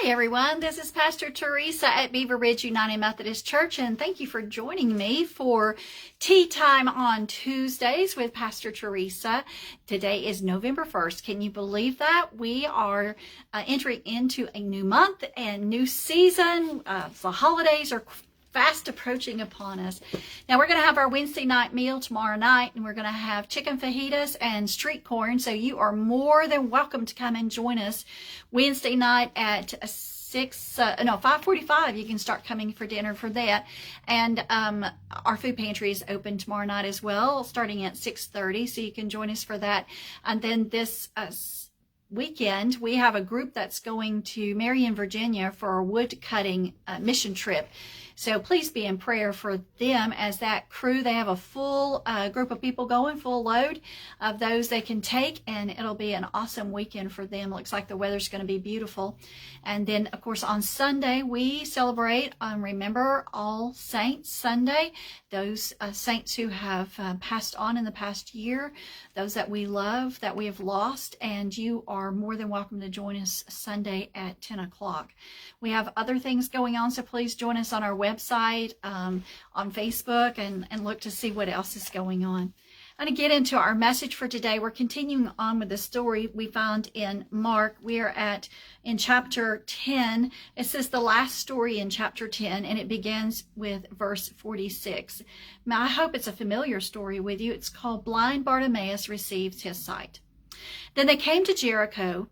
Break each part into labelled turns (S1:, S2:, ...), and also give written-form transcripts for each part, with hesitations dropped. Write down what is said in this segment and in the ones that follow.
S1: Hi everyone, this is Pastor Teresa at Beaver Ridge United Methodist Church, and thank you for joining me for Tea Time on Tuesdays with Pastor Teresa. Today is November 1st. Can you believe that? We are entering into a new month and new season. The holidays are fast approaching upon us. Now we're going to have our Wednesday night meal tomorrow night, and we're going to have chicken fajitas and street corn. So you are more than welcome to come and join us Wednesday night at 5:45. You can start coming for dinner for that. And our food pantry is open tomorrow night as well, starting at 6:30. So you can join us for that. And then this weekend, we have a group that's going to Marion, Virginia for a wood cutting mission trip. So please be in prayer for them as that crew. They have a full group of people going, full load of those they can take, and it'll be an awesome weekend for them. Looks like the weather's going to be beautiful. And then, of course, on Sunday, we celebrate Remember All Saints Sunday. Those saints who have passed on in the past year, those that we love, that we have lost, and you are more than welcome to join us Sunday at 10 o'clock. We have other things going on, so please join us on our website, on Facebook, and look to see what else is going on. I'm going to get into our message for today. We're continuing on with the story we found in Mark. We are in chapter 10. It says the last story in chapter 10, and it begins with verse 46. Now, I hope it's a familiar story with you. It's called Blind Bartimaeus Receives His Sight. Then they came to Jericho.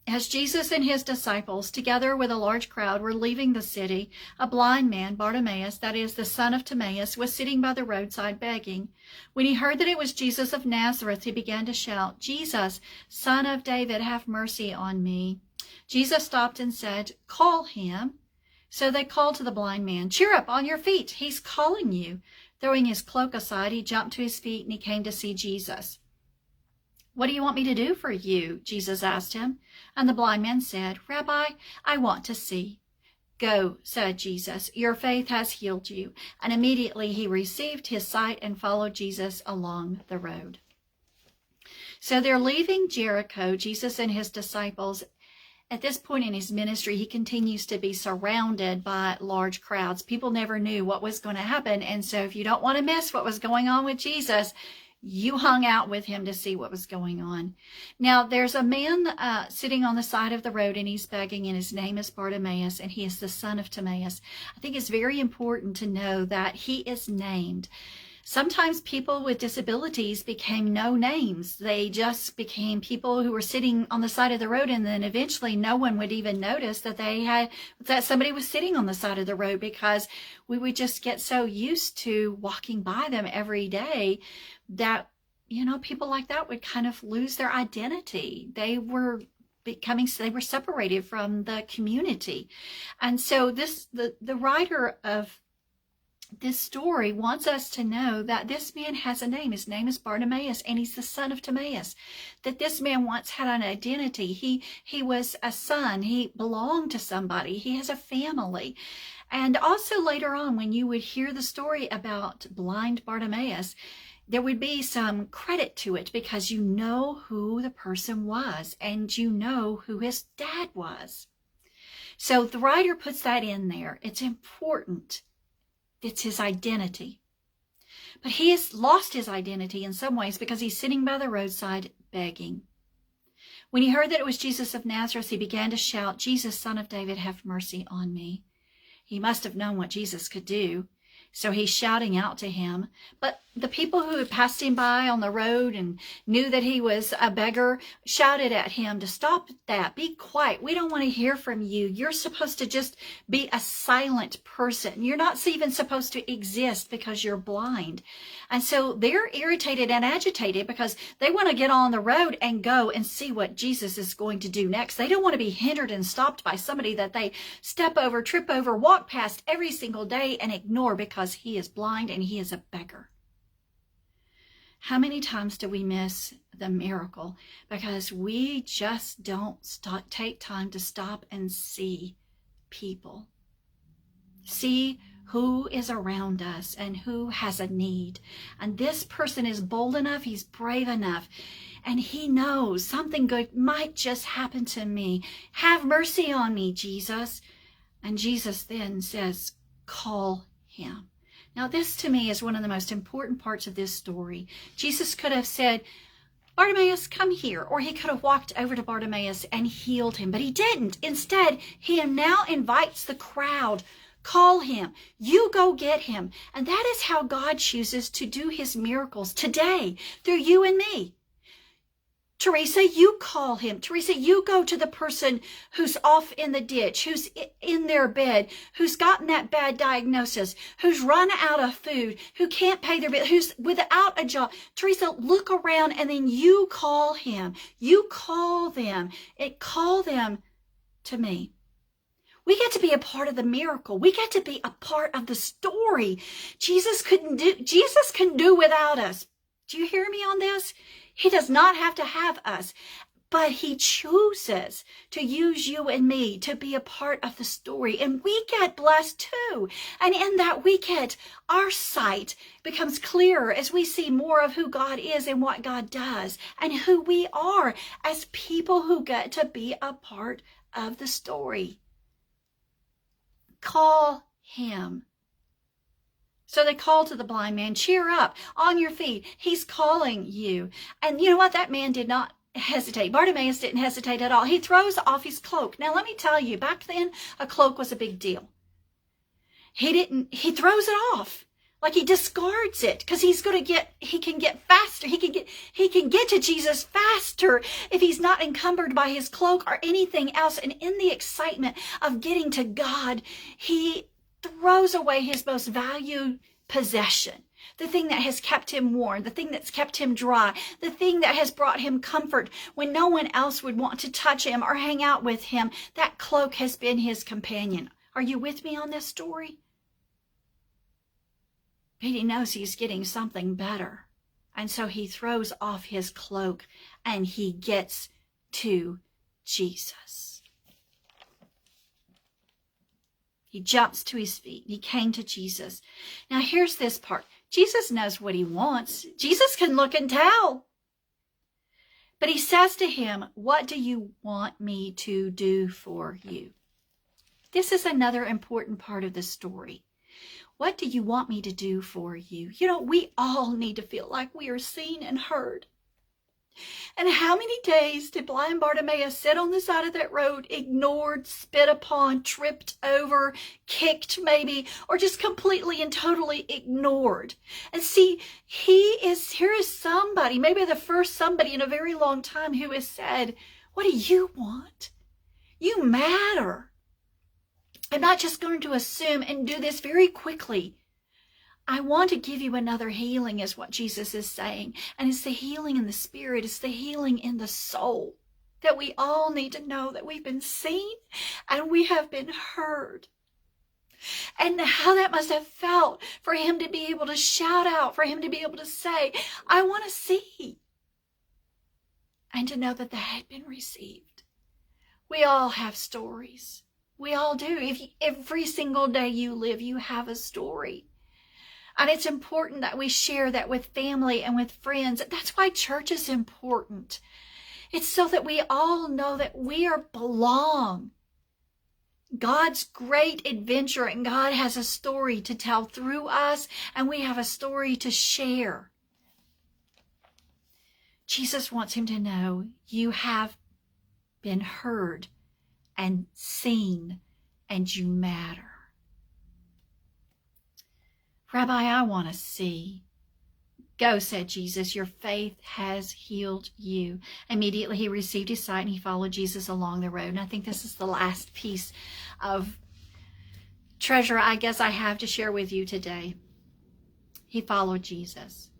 S1: As Jesus and his disciples, together with a large crowd, were leaving the city, a blind man, Bartimaeus, that is, the son of Timaeus, was sitting by the roadside begging. When he heard that it was Jesus of Nazareth, he began to shout, "Jesus, Son of David, have mercy on me." Jesus stopped and said, "Call him." So they called to the blind man, "Cheer up, on your feet, he's calling you." Throwing his cloak aside, he jumped to his feet and he came to see Jesus. "What do you want me to do for you?" Jesus asked him. And the blind man said, "Rabbi, I want to see." "Go," said Jesus, "your faith has healed you." And immediately he received his sight and followed Jesus along the road. So they're leaving Jericho, Jesus and his disciples. At this point in his ministry, he continues to be surrounded by large crowds. People never knew what was going to happen. And so if you don't want to miss what was going on with Jesus, you hung out with him to see what was going on. Now, there's a man sitting on the side of the road, and he's begging, and his name is Bartimaeus, and he is the son of Timaeus. I think it's very important to know that he is named. Sometimes people with disabilities became no names. They just became people who were sitting on the side of the road, and then eventually no one would even notice that somebody was sitting on the side of the road, because we would just get so used to walking by them every day that, people like that would kind of lose their identity. They were separated from the community. And so the writer of this story wants us to know that this man has a name. His name is Bartimaeus, and he's the son of Timaeus. That this man once had an identity. He was a son. He belonged to somebody. He has a family. And also later on, when you would hear the story about blind Bartimaeus, there would be some credit to it, because you know who the person was, and you know who his dad was. So the writer puts that in there. It's important. It's his identity. But he has lost his identity in some ways, because he's sitting by the roadside begging. When he heard that it was Jesus of Nazareth, he began to shout, "Jesus, Son of David, have mercy on me." He must have known what Jesus could do, so he's shouting out to him. But the people who had passed him by on the road and knew that he was a beggar shouted at him to stop that. "Be quiet. We don't want to hear from you. You're supposed to just be a silent person. You're not even supposed to exist because you're blind." And so they're irritated and agitated, because they want to get on the road and go and see what Jesus is going to do next. They don't want to be hindered and stopped by somebody that they step over, trip over, walk past every single day and ignore because he is blind and he is a beggar. How many times do we miss the miracle because we just don't take time to stop and see people? See who is around us and who has a need. And this person is bold enough, he's brave enough, and he knows something good might just happen to me. Have mercy on me, Jesus. And Jesus then says, call him. Now, this to me is one of the most important parts of this story. Jesus could have said, Bartimaeus, come here. Or he could have walked over to Bartimaeus and healed him, but he didn't. Instead, he now invites the crowd. Call him. You go get him. And that is how God chooses to do his miracles today through you and me. Teresa, you call him. Teresa, you go to the person who's off in the ditch, who's in their bed, who's gotten that bad diagnosis, who's run out of food, who can't pay their bill, who's without a job. Teresa, look around and then you call him. You call them. Call them to me. We get to be a part of the miracle. We get to be a part of the story. Jesus can do without us. Do you hear me on this? He does not have to have us, but he chooses to use you and me to be a part of the story. And we get blessed too. And in that we get, our sight becomes clearer as we see more of who God is and what God does and who we are as people who get to be a part of the story. Call him. So they call to the blind man, cheer up, on your feet. He's calling you. And you know what? That man did not hesitate. Bartimaeus didn't hesitate at all. He throws off his cloak. Now, let me tell you, back then, a cloak was a big deal. He throws it off. Like he discards it because he can get faster. He can get to Jesus faster if he's not encumbered by his cloak or anything else. And in the excitement of getting to God, he throws away his most valued possession, the thing that has kept him warm, the thing that's kept him dry, the thing that has brought him comfort when no one else would want to touch him or hang out with him. That cloak has been his companion. Are you with me on this story? But he knows he's getting something better. And so he throws off his cloak and he gets to Jesus. He jumps to his feet. He came to Jesus. Now here's this part. Jesus knows what he wants. Jesus can look and tell. But he says to him, what do you want me to do for you? This is another important part of the story. What do you want me to do for you? You know, we all need to feel like we are seen and heard. And how many days did blind Bartimaeus sit on the side of that road, ignored, spit upon, tripped over, kicked maybe, or just completely and totally ignored? And see, here is somebody, maybe the first somebody in a very long time who has said, what do you want? You matter. I'm not just going to assume and do this very quickly. I want to give you another healing is what Jesus is saying. And it's the healing in the spirit. It's the healing in the soul that we all need to know that we've been seen and we have been heard. And how that must have felt for him to be able to shout out, for him to be able to say, I want to see. And to know that had been received. We all have stories. We all do. Every single day you live, you have a story. And it's important that we share that with family and with friends. That's why church is important. It's so that we all know that we belong. God's great adventure, and God has a story to tell through us, and we have a story to share. Jesus wants him to know you have been heard and seen, and you matter. Rabbi, I want to see. Go, said Jesus, your faith has healed you. Immediately he received his sight and he followed Jesus along the road. And I think this is the last piece of treasure I guess I have to share with you today. He followed Jesus.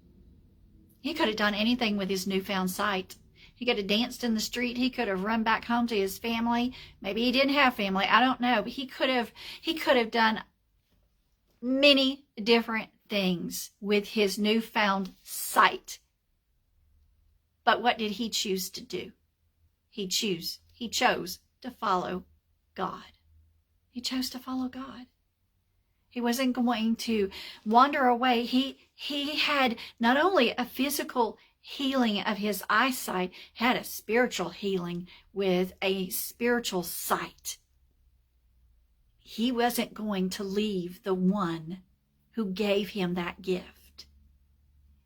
S1: He could have done anything with his newfound sight. He could have danced in the street. He could have run back home to his family. Maybe he didn't have family. I don't know. But he could have done many different things with his newfound sight. But what did he choose to do? He chose to follow God. He chose to follow God. He wasn't going to wander away. He had not only a physical healing of his eyesight, had a spiritual healing with a spiritual sight. He wasn't going to leave the one who gave him that gift.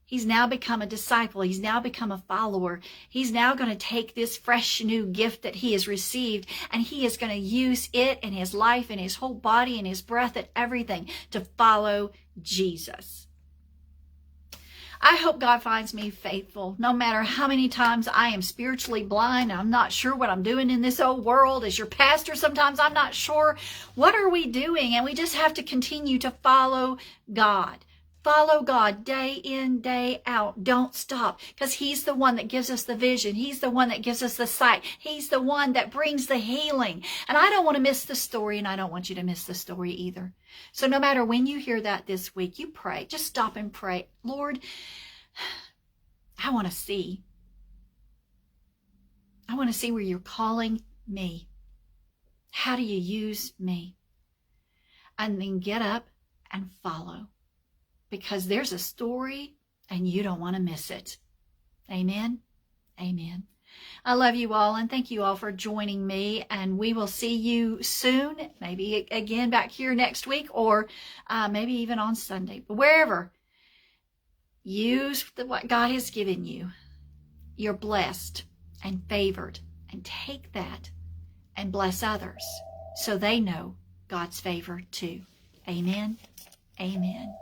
S1: He's now become a disciple. He's now become a follower. He's now going to take this fresh new gift that he has received, and he is going to use it in his life and his whole body and his breath and everything to follow Jesus. I hope God finds me faithful, no matter how many times I am spiritually blind. I'm not sure what I'm doing in this old world. As your pastor, sometimes I'm not sure what are we doing, and we just have to continue to follow God. Follow God day in, day out. Don't stop, because he's the one that gives us the vision. He's the one that gives us the sight. He's the one that brings the healing. And I don't want to miss the story, and I don't want you to miss the story either. So no matter when you hear that this week, you pray. Just stop and pray. Lord, I want to see. I want to see where you're calling me. How do you use me? And then get up and follow. Because there's a story and you don't want to miss it. Amen. Amen. I love you all, and thank you all for joining me, and we will see you soon, maybe again back here next week, or maybe even on Sunday. But wherever, use what God has given you. You're blessed and favored, and take that and bless others so they know God's favor too. Amen. Amen.